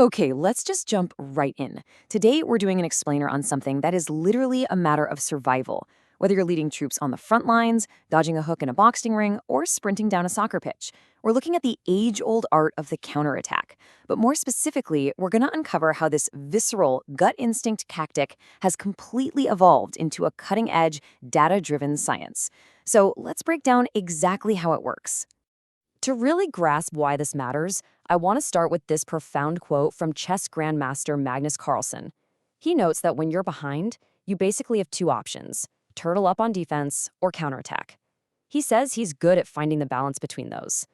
Okay, let's just jump right in. Today, we're doing an explainer on something that is literally a matter of survival. Whether you're leading troops on the front lines, dodging a hook in a boxing ring, or sprinting down a soccer pitch, we're looking at the age-old art of the counterattack. But more specifically, we're going to uncover how this visceral, gut instinct tactic has completely evolved into a cutting-edge, data-driven science. So let's break down exactly how it works. To really grasp why this matters, I want to start with this profound quote from chess grandmaster Magnus Carlsen. He notes that when you're behind, you basically have two options: turtle up on defense or counterattack. He says he's good at finding the balance between those.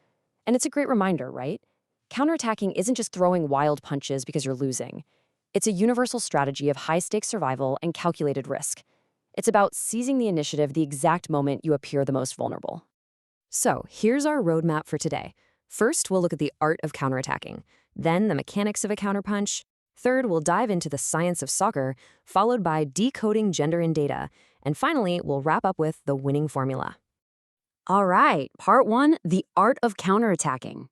And it's a great reminder, right? Counterattacking isn't just throwing wild punches because you're losing. It's a universal strategy of high-stakes survival and calculated risk. It's about seizing the initiative the exact moment you appear the most vulnerable. So here's our roadmap for today. First, we'll look at the art of counterattacking, then the mechanics of a counterpunch. Third, we'll dive into the science of soccer, followed by decoding gender in data. And finally, we'll wrap up with the winning formula. All right, part one, the art of counterattacking.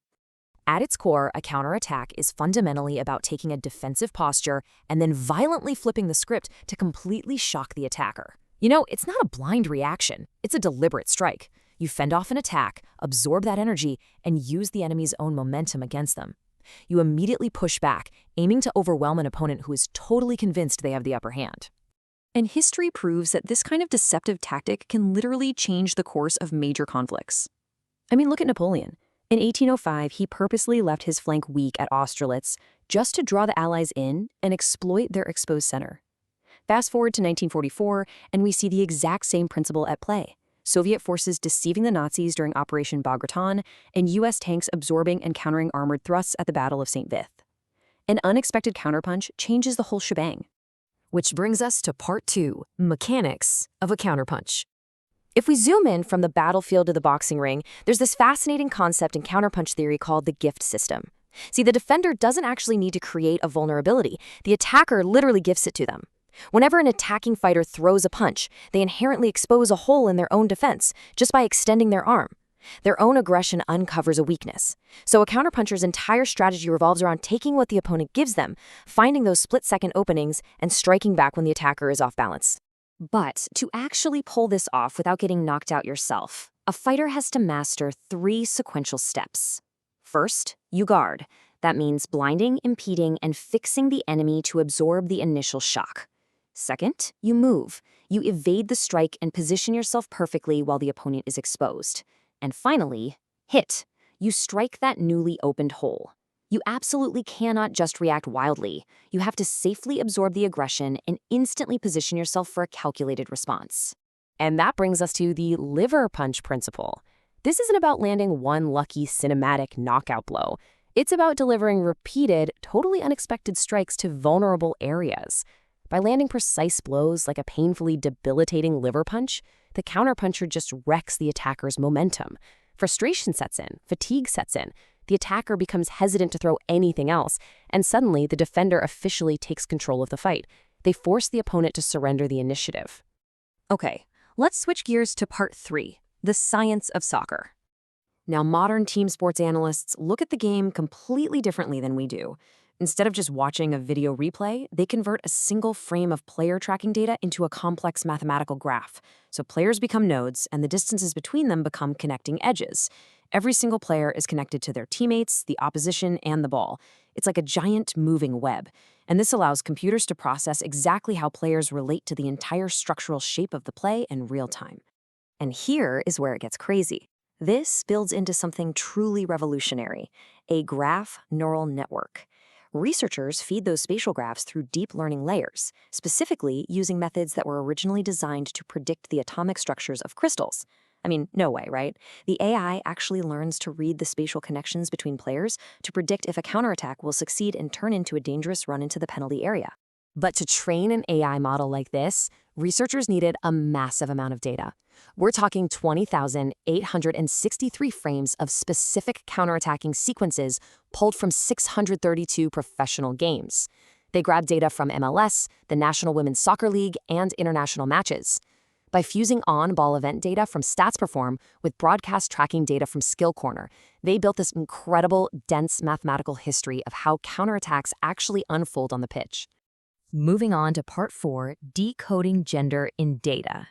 At its core, a counterattack is fundamentally about taking a defensive posture and then violently flipping the script to completely shock the attacker. You know, it's not a blind reaction, it's a deliberate strike. You fend off an attack, absorb that energy, and use the enemy's own momentum against them. You immediately push back, aiming to overwhelm an opponent who is totally convinced they have the upper hand. And history proves that this kind of deceptive tactic can literally change the course of major conflicts. I mean, look at Napoleon. In 1805, he purposely left his flank weak at Austerlitz just to draw the Allies in and exploit their exposed center. Fast forward to 1944, and we see the exact same principle at play. Soviet forces deceiving the Nazis during Operation Bagration, and U.S. tanks absorbing and countering armored thrusts at the Battle of St. Vith. An unexpected counterpunch changes the whole shebang. Which brings us to part two, mechanics of a counterpunch. If we zoom in from the battlefield to the boxing ring, there's this fascinating concept in counterpunch theory called the gift system. See, the defender doesn't actually need to create a vulnerability. The attacker literally gifts it to them. Whenever an attacking fighter throws a punch, they inherently expose a hole in their own defense just by extending their arm. Their own aggression uncovers a weakness. So a counterpuncher's entire strategy revolves around taking what the opponent gives them, finding those split-second openings, and striking back when the attacker is off balance. But to actually pull this off without getting knocked out yourself, a fighter has to master three sequential steps. First, you guard. That means blinding, impeding, and fixing the enemy to absorb the initial shock. Second, you move. You evade the strike and position yourself perfectly while the opponent is exposed. And finally, hit. You strike that newly opened hole. You absolutely cannot just react wildly. You have to safely absorb the aggression and instantly position yourself for a calculated response. And that brings us to the liver punch principle. This isn't about landing one lucky cinematic knockout blow. It's about delivering repeated, totally unexpected strikes to vulnerable areas. By landing precise blows like a painfully debilitating liver punch, the counterpuncher just wrecks the attacker's momentum. Frustration sets in, fatigue sets in, the attacker becomes hesitant to throw anything else, and suddenly the defender officially takes control of the fight. They force the opponent to surrender the initiative. Okay, let's switch gears to part three, the science of soccer. Now, modern team sports analysts look at the game completely differently than we do. Instead of just watching a video replay, they convert a single frame of player tracking data into a complex mathematical graph. So players become nodes, and the distances between them become connecting edges. Every single player is connected to their teammates, the opposition, and the ball. It's like a giant moving web. And this allows computers to process exactly how players relate to the entire structural shape of the play in real time. And here is where it gets crazy. This builds into something truly revolutionary, a graph neural network. Researchers feed those spatial graphs through deep learning layers, specifically using methods that were originally designed to predict the atomic structures of crystals. I mean, no way, right? The AI actually learns to read the spatial connections between players to predict if a counterattack will succeed and turn into a dangerous run into the penalty area. But to train an AI model like this, researchers needed a massive amount of data. We're talking 20,863 frames of specific counterattacking sequences pulled from 632 professional games. They grabbed data from MLS, the National Women's Soccer League, and international matches. By fusing on-ball event data from StatsPerform with broadcast tracking data from Skill Corner, they built this incredible, dense mathematical history of how counterattacks actually unfold on the pitch. Moving on to part 4, decoding gender in data.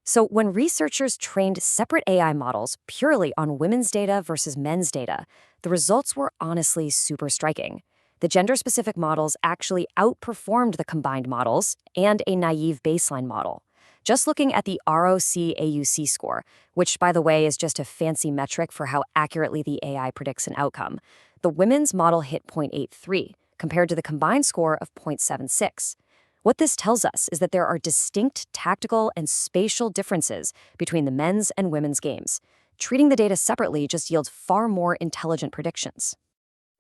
So when researchers trained separate AI models purely on women's data versus men's data, the results were honestly super striking. The gender-specific models actually outperformed the combined models and a naive baseline model. Just looking at the ROC-AUC score, which, by the way, is just a fancy metric for how accurately the AI predicts an outcome, the women's model hit 0.83, compared to the combined score of 0.76. What this tells us is that there are distinct tactical and spatial differences between the men's and women's games. Treating the data separately just yields far more intelligent predictions.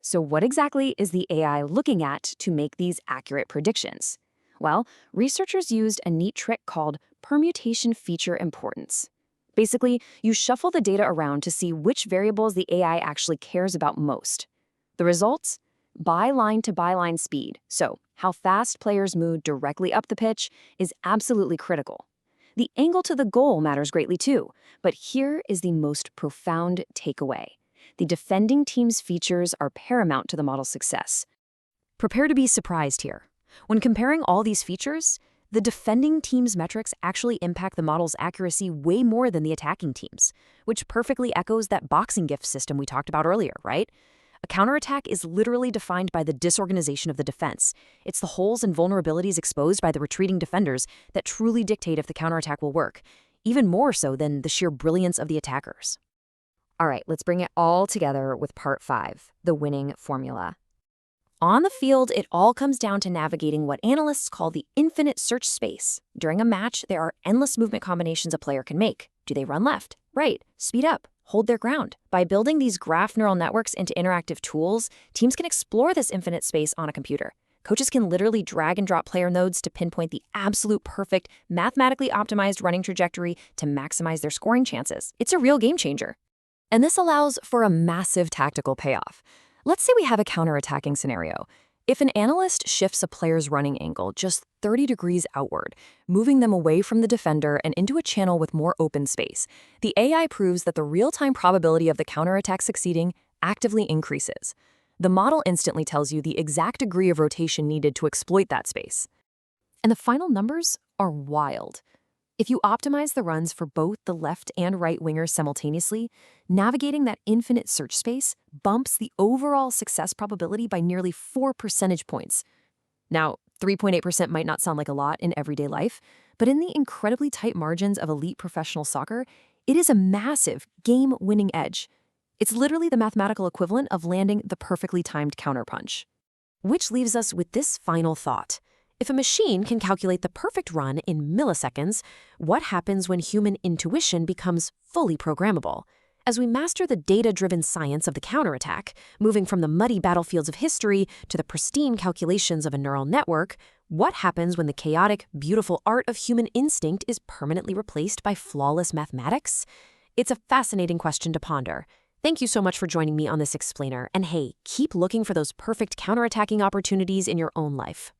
So what exactly is the AI looking at to make these accurate predictions? Well, researchers used a neat trick called permutation feature importance. Basically, you shuffle the data around to see which variables the AI actually cares about most. The results? Byline to byline speed, so how fast players move directly up the pitch, is absolutely critical. The angle to the goal matters greatly too, but here is the most profound takeaway. The defending team's features are paramount to the model's success. Prepare to be surprised here. When comparing all these features, the defending team's metrics actually impact the model's accuracy way more than the attacking team's, which perfectly echoes that boxing gift system we talked about earlier, right? A counterattack is literally defined by the disorganization of the defense. It's the holes and vulnerabilities exposed by the retreating defenders that truly dictate if the counterattack will work, even more so than the sheer brilliance of the attackers. All right, let's bring it all together with part 5, the winning formula. On the field, it all comes down to navigating what analysts call the infinite search space. During a match, there are endless movement combinations a player can make. Do they run left, right, speed up, hold their ground? By building these graph neural networks into interactive tools, teams can explore this infinite space on a computer. Coaches can literally drag and drop player nodes to pinpoint the absolute perfect, mathematically optimized running trajectory to maximize their scoring chances. It's a real game changer. And this allows for a massive tactical payoff. Let's say we have a counterattacking scenario. If an analyst shifts a player's running angle just 30 degrees outward, moving them away from the defender and into a channel with more open space, the AI proves that the real-time probability of the counterattack succeeding actively increases. The model instantly tells you the exact degree of rotation needed to exploit that space. And the final numbers are wild. If you optimize the runs for both the left and right wingers simultaneously, navigating that infinite search space bumps the overall success probability by nearly 4 percentage points. Now, 3.8% might not sound like a lot in everyday life, but in the incredibly tight margins of elite professional soccer, it is a massive game-winning edge. It's literally the mathematical equivalent of landing the perfectly timed counterpunch. Which leaves us with this final thought. If a machine can calculate the perfect run in milliseconds, what happens when human intuition becomes fully programmable? As we master the data-driven science of the counterattack, moving from the muddy battlefields of history to the pristine calculations of a neural network, what happens when the chaotic, beautiful art of human instinct is permanently replaced by flawless mathematics? It's a fascinating question to ponder. Thank you so much for joining me on this explainer, and hey, keep looking for those perfect counterattacking opportunities in your own life.